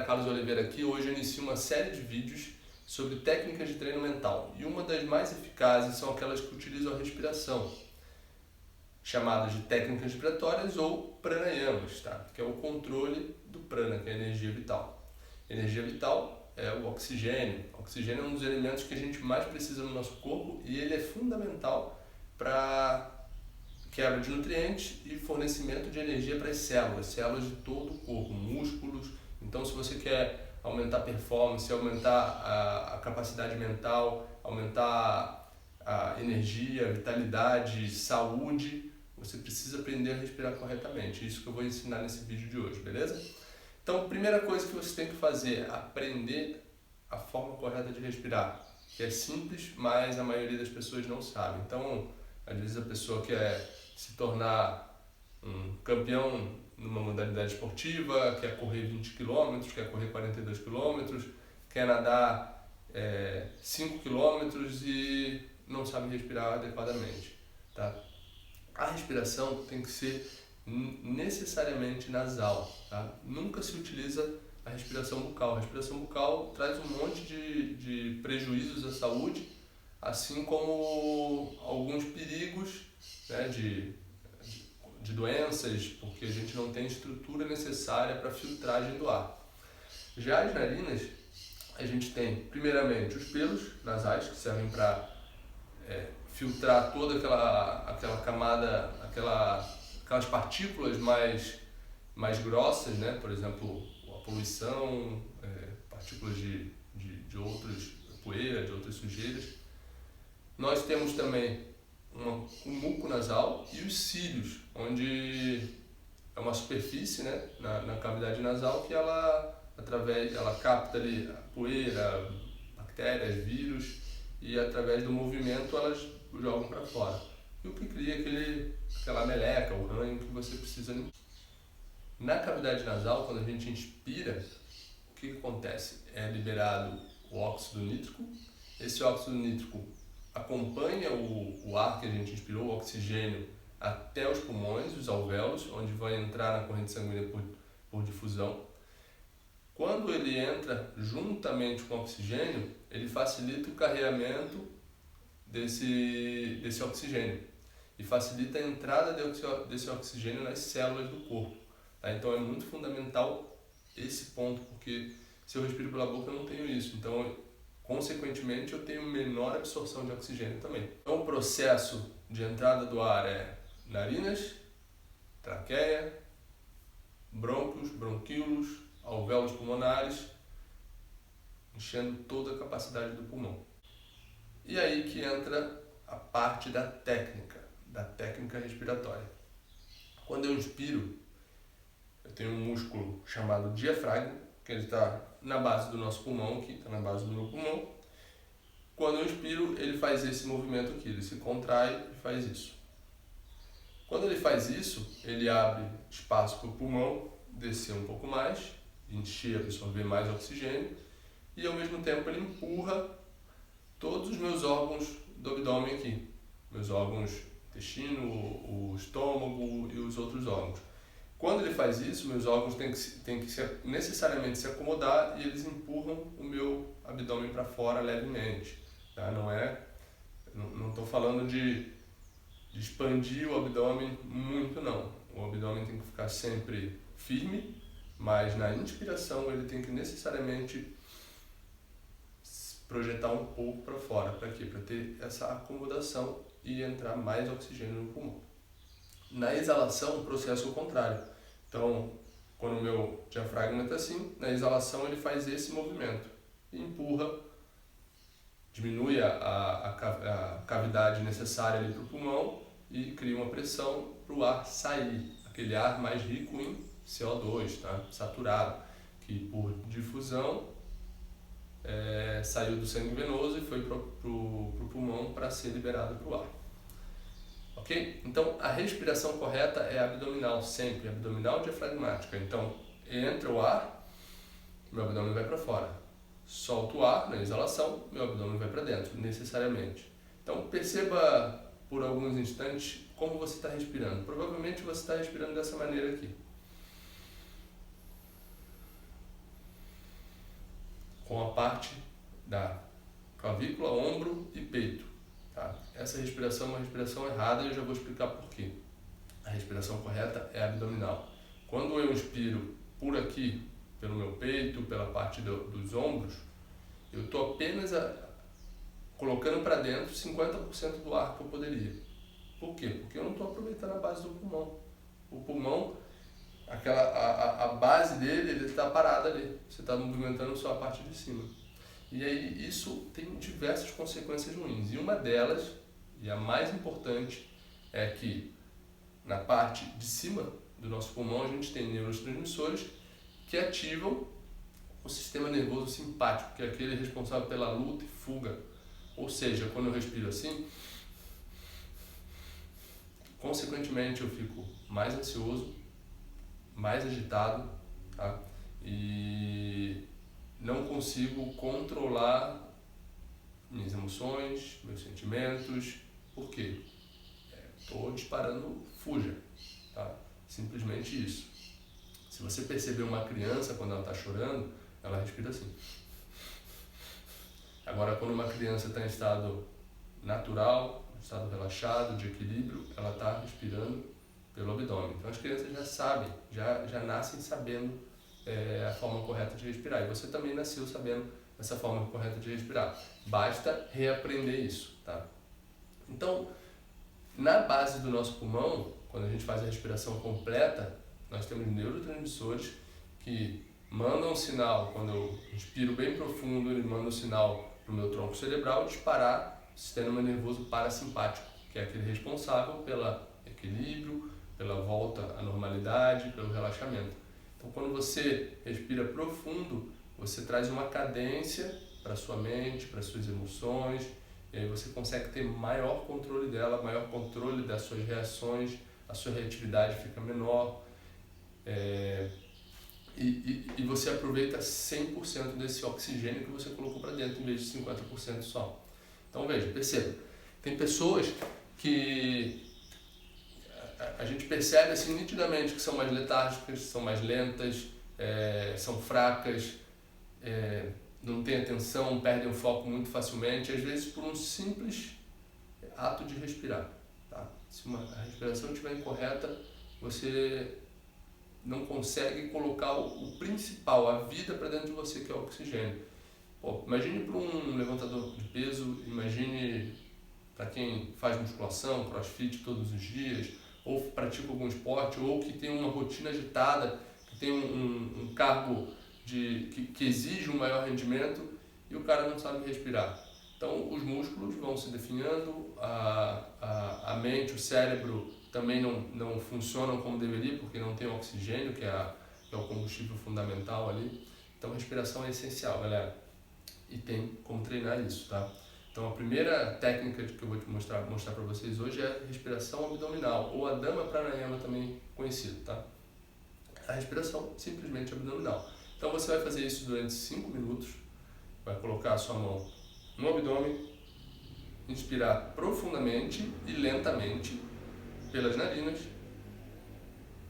Carlos Oliveira aqui. Hoje eu inicio uma série de vídeos sobre técnicas de treino mental. E uma das mais eficazes são aquelas que utilizam a respiração, chamadas de técnicas respiratórias ou pranayamas, tá? Que é o controle do prana, que é a energia vital. Energia vital é o oxigênio. O oxigênio é um dos elementos que a gente mais precisa no nosso corpo e ele é fundamental para quebra de nutrientes e fornecimento de energia para as células de todo o corpo, músculos. Então, se você quer aumentar a performance, aumentar a capacidade mental, aumentar a energia, vitalidade, saúde, você precisa aprender a respirar corretamente. Isso que eu vou ensinar nesse vídeo de hoje, beleza? Então, a primeira coisa que você tem que fazer é aprender a forma correta de respirar, que é simples, mas a maioria das pessoas não sabe. Então, às vezes a pessoa quer se tornar um campeão numa modalidade esportiva, quer correr 20 km, quer correr 42 km, quer nadar 5 km e não sabe respirar adequadamente, tá? A respiração tem que ser necessariamente nasal, tá? Nunca se utiliza a respiração bucal. A respiração bucal traz um monte de prejuízos à saúde, assim como alguns perigos, né, de doenças, porque a gente não tem estrutura necessária para filtragem do ar. Já as narinas, a gente tem primeiramente os pelos nasais, que servem para filtrar toda aquela camada, aquelas partículas mais grossas, né? Por exemplo, a poluição, partículas de outras, poeira, de outras sujeiras. Nós temos também o muco nasal e os cílios, onde é uma superfície, né, na cavidade nasal que ela capta ali a poeira, bactérias, vírus, e através do movimento elas jogam para fora. E o que cria aquela meleca, o ranho que você precisa limpar. Na cavidade nasal, quando a gente inspira, o que acontece? É liberado o óxido nítrico. Esse óxido nítrico acompanha o ar que a gente inspirou, o oxigênio, até os pulmões, os alvéolos, onde vai entrar na corrente sanguínea por difusão. Quando ele entra juntamente com o oxigênio, ele facilita o carregamento desse oxigênio e facilita a entrada desse oxigênio nas células do corpo, tá? Então é muito fundamental esse ponto, porque se eu respiro pela boca eu não tenho isso, então consequentemente eu tenho menor absorção de oxigênio também. Então o processo de entrada do ar é narinas, traqueia, brônquios, bronquíolos, alvéolos pulmonares, enchendo toda a capacidade do pulmão. E aí que entra a parte da técnica respiratória. Quando eu inspiro, eu tenho um músculo chamado diafragma, que ele está na base do nosso pulmão, aqui está na base do meu pulmão. Quando eu inspiro, ele faz esse movimento aqui, ele se contrai e faz isso. Quando ele faz isso, ele abre espaço para o pulmão descer um pouco mais, encher, absorver mais oxigênio, e ao mesmo tempo ele empurra todos os meus órgãos do abdômen aqui, meus órgãos, intestino, o estômago e os outros órgãos. Quando ele faz isso, meus órgãos têm que necessariamente se acomodar e eles empurram o meu abdômen para fora levemente, tá? Não estou falando de expandir o abdômen muito, não. O abdômen tem que ficar sempre firme, mas na inspiração ele tem que necessariamente projetar um pouco para fora. Para quê? Para ter essa acomodação e entrar mais oxigênio no pulmão. Na exalação, o processo é o contrário. Então, quando o meu diafragma está assim, na exalação ele faz esse movimento e empurra, diminui a cavidade necessária ali para o pulmão e cria uma pressão para o ar sair, aquele ar mais rico em CO2, tá? Saturado, que por difusão saiu do sangue venoso e foi para o pulmão para ser liberado para o ar. Ok? Então, a respiração correta é abdominal, sempre, abdominal diafragmática. Então, entra o ar, meu abdômen vai para fora. Solta o ar na exalação, meu abdômen vai para dentro, necessariamente. Então, perceba por alguns instantes como você está respirando. Provavelmente você está respirando dessa maneira aqui. com a parte da clavícula, ombro e peito. Tá? Essa respiração é uma respiração errada e eu já vou explicar por quê. A respiração correta é abdominal. Quando eu inspiro por aqui, pelo meu peito, pela parte dos ombros, eu estou apenas colocando para dentro 50% do ar que eu poderia. Por quê? Porque eu não estou aproveitando a base do pulmão. O pulmão, a base dele, ele está parado ali. Você está movimentando só a parte de cima. E aí isso tem diversas consequências ruins. E uma delas, e a mais importante, é que na parte de cima do nosso pulmão a gente tem neurotransmissores que ativam o sistema nervoso simpático, que é aquele responsável pela luta e fuga. Ou seja, quando eu respiro assim, consequentemente eu fico mais ansioso, mais agitado, tá? E não consigo controlar minhas emoções, meus sentimentos. Por quê? Estou disparando fuja, tá? Simplesmente isso. Se você perceber uma criança quando ela está chorando, ela respira assim. Agora, quando uma criança está em estado natural, estado relaxado, de equilíbrio, ela está respirando pelo abdômen. Então as crianças já sabem, já nascem sabendo a forma correta de respirar. E você também nasceu sabendo essa forma correta de respirar. Basta reaprender isso, tá? Então, na base do nosso pulmão, quando a gente faz a respiração completa, nós temos neurotransmissores que mandam um sinal. Quando eu inspiro bem profundo, ele manda um sinal para o meu tronco cerebral disparar o sistema nervoso parasimpático, que é aquele responsável pelo equilíbrio, pela volta à normalidade, pelo relaxamento. Então, quando você respira profundo, você traz uma cadência para a sua mente, para as suas emoções, e aí você consegue ter maior controle dela, maior controle das suas reações, a sua reatividade fica menor, e você aproveita 100% desse oxigênio que você colocou para dentro, em vez de 50% só. Então veja, perceba, tem pessoas que a gente percebe assim nitidamente que são mais letárgicas, são mais lentas, são fracas, não têm atenção, perdem o foco muito facilmente, às vezes por um simples ato de respirar. Tá? Se a respiração estiver incorreta, você não consegue colocar o principal, a vida para dentro de você, que é o oxigênio. Pô, imagine para um levantador de peso, imagine para quem faz musculação, crossfit todos os dias, ou pratica algum esporte, ou que tem uma rotina agitada, que tem um cargo que exige um maior rendimento e o cara não sabe respirar. Então os músculos vão se definhando, a mente, o cérebro também não funcionam como deveria, porque não tem oxigênio, que é o combustível fundamental ali. Então a respiração é essencial, galera, e tem como treinar isso, tá? Então a primeira técnica que eu vou te mostrar para vocês hoje é a respiração abdominal, ou a Dama Pranayama também conhecido, tá? A respiração simplesmente abdominal. Então você vai fazer isso durante 5 minutos, vai colocar a sua mão no abdômen, inspirar profundamente e lentamente pelas narinas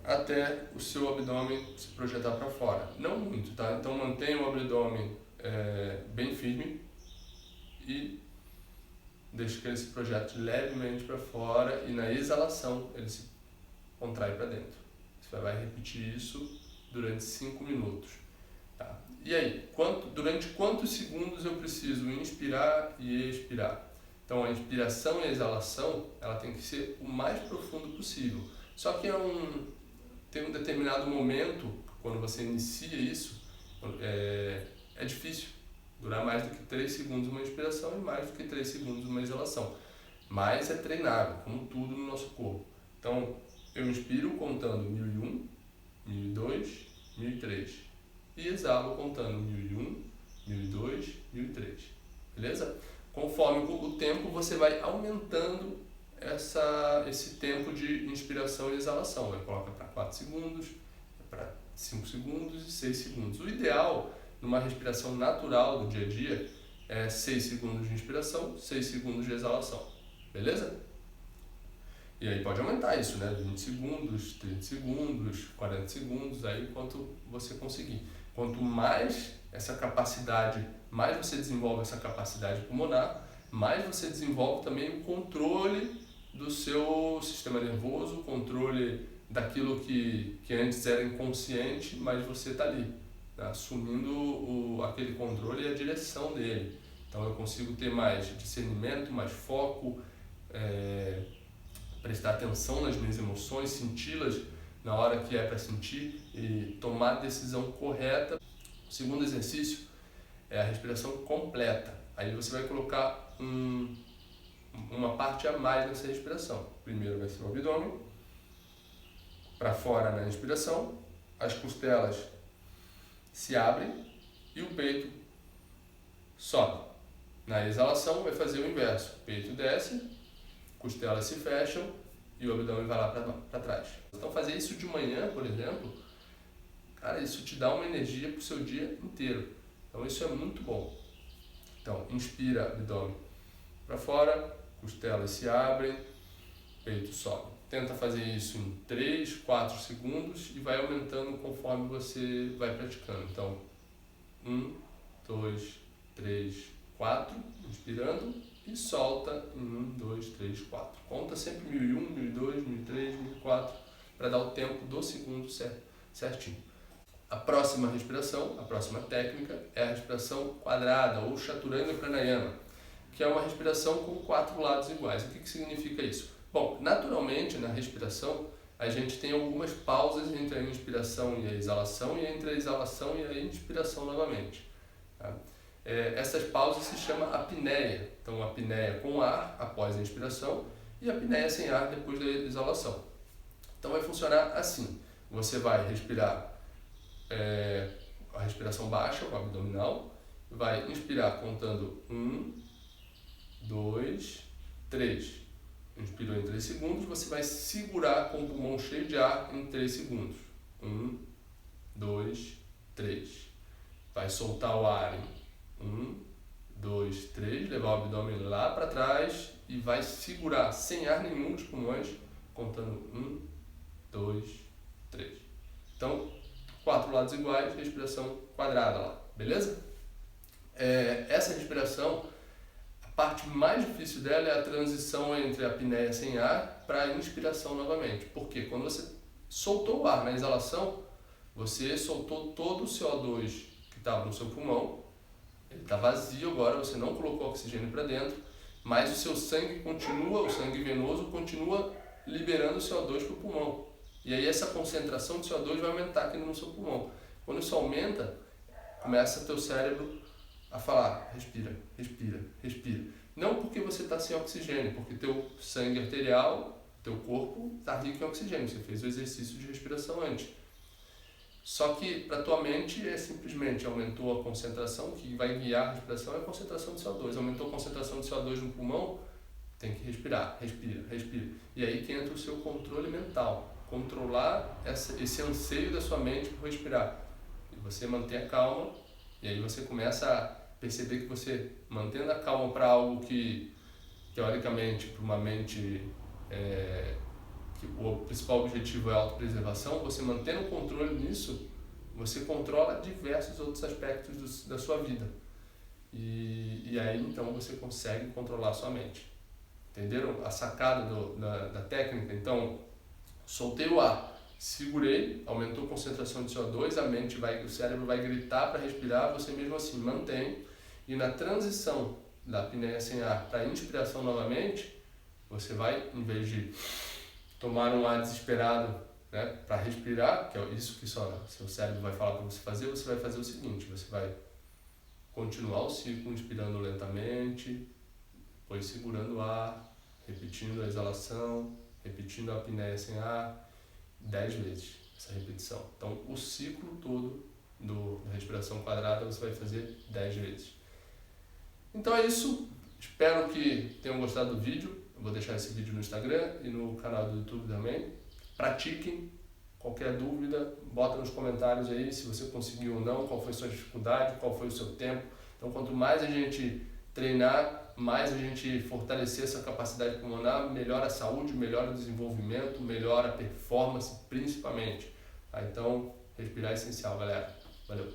até o seu abdômen se projetar para fora. Não muito, tá? Então mantenha o abdômen bem firme e deixe que ele se projete levemente para fora e na exalação ele se contrai para dentro. Você vai repetir isso durante 5 minutos. Tá? E aí, durante quantos segundos eu preciso inspirar e expirar? Então a inspiração e a exalação ela tem que ser o mais profundo possível. Só que tem um determinado momento, quando você inicia isso, é difícil durar mais do que 3 segundos uma inspiração e mais do que 3 segundos uma exalação. Mas é treinável, como tudo no nosso corpo. Então eu inspiro contando 1001, 1002, 1003 e exalo contando 1001, 1002, 1003. Beleza? Conforme o tempo, você vai aumentando esse tempo de inspiração e exalação. Vai colocar para 4 segundos, para 5 segundos e 6 segundos. O ideal, numa respiração natural do dia a dia, é 6 segundos de inspiração, 6 segundos de exalação. Beleza? E aí pode aumentar isso, né? 20 segundos, 30 segundos, 40 segundos, aí quanto você conseguir. Quanto mais essa capacidade, mais você desenvolve essa capacidade pulmonar, mais você desenvolve também o controle do seu sistema nervoso, o controle daquilo que antes era inconsciente, mas você está ali, né, assumindo aquele controle e a direção dele. Então eu consigo ter mais discernimento, mais foco, prestar atenção nas minhas emoções, senti-las na hora que é para sentir e tomar a decisão correta. O segundo exercício é a respiração completa. Aí você vai colocar uma parte a mais nessa respiração. Primeiro vai ser o abdômen, para fora na inspiração, as costelas se abrem e o peito sobe. Na exalação vai fazer o inverso, o peito desce, costelas se fecham e o abdômen vai lá para trás. Então fazer isso de manhã, por exemplo, cara, isso te dá uma energia para o seu dia inteiro. Então isso é muito bom. Então inspira, abdômen para fora, costelas se abrem, peito sobe. Tenta fazer isso em 3, 4 segundos e vai aumentando conforme você vai praticando. Então 1, 2, 3, 4, inspirando e solta em 1, 2, 3, 4. Conta sempre 1001, 1002, 1003, 1004 para dar o tempo do segundo certinho. A próxima respiração, a próxima técnica é a respiração quadrada ou Chaturanga Pranayama, que é uma respiração com 4 lados iguais. O que significa isso? Bom, naturalmente na respiração a gente tem algumas pausas entre a inspiração e a exalação e entre a exalação e a inspiração novamente. Tá? Essas pausas se chama apneia. Então, apneia com ar após a inspiração e apneia sem ar depois da exalação. Então, vai funcionar assim. Você vai respirar a respiração baixa, o abdominal, vai inspirar contando 1, 2, 3. Inspirou em 3 segundos, você vai segurar com o pulmão cheio de ar em 3 segundos. 1, 2, 3. Vai soltar o ar em 1, 2, 3, levar o abdômen lá para trás e vai segurar sem ar nenhum dos pulmões, contando 1, 2, 3. Então, 4 lados iguais, respiração quadrada lá, beleza? Essa respiração, a parte mais difícil dela é a transição entre a apneia sem ar para a inspiração novamente. Porque quando você soltou o ar na exalação, você soltou todo o CO2 que estava no seu pulmão, ele está vazio agora, você não colocou oxigênio para dentro, mas o seu sangue continua, o sangue venoso continua liberando CO2 para o pulmão. E aí essa concentração de CO2 vai aumentar aqui no seu pulmão. Quando isso aumenta, começa teu cérebro a falar, respira, respira, respira. Não porque você está sem oxigênio, porque teu sangue arterial, teu corpo está rico em oxigênio, você fez o exercício de respiração antes. Só que para tua mente simplesmente aumentou a concentração, que vai guiar a respiração é a concentração de CO2. Aumentou a concentração de CO2 no pulmão, tem que respirar, respira, respira. E aí que entra o seu controle mental, controlar esse anseio da sua mente por respirar. E você mantém a calma, e aí você começa a perceber que você, mantendo a calma para algo que, teoricamente, para uma mente, que o principal objetivo é a autopreservação, você mantendo o controle nisso, você controla diversos outros aspectos da sua vida. E aí, então, você consegue controlar a sua mente. Entenderam a sacada da técnica? Então, soltei o ar, segurei, aumentou a concentração de CO2, o cérebro vai gritar para respirar, você mesmo assim mantém, e na transição da apneia sem ar para a inspiração novamente, você vai, em vez de tomar um ar desesperado, né, para respirar, que é isso que só seu cérebro vai falar para você vai fazer o seguinte, você vai continuar o ciclo inspirando lentamente, depois segurando o ar, repetindo a exalação, repetindo a apneia sem ar, 10 vezes essa repetição. Então, o ciclo todo da respiração quadrada você vai fazer 10 vezes. Então é isso. Espero que tenham gostado do vídeo. Eu vou deixar esse vídeo no Instagram e no canal do YouTube também. Pratiquem. Qualquer dúvida, bota nos comentários aí se você conseguiu ou não, qual foi a sua dificuldade, qual foi o seu tempo. Então, quanto mais a gente treinar, mais a gente fortalecer essa capacidade pulmonar, melhora a saúde, melhora o desenvolvimento, melhora a performance, principalmente. Tá? Então, respirar é essencial, galera. Valeu!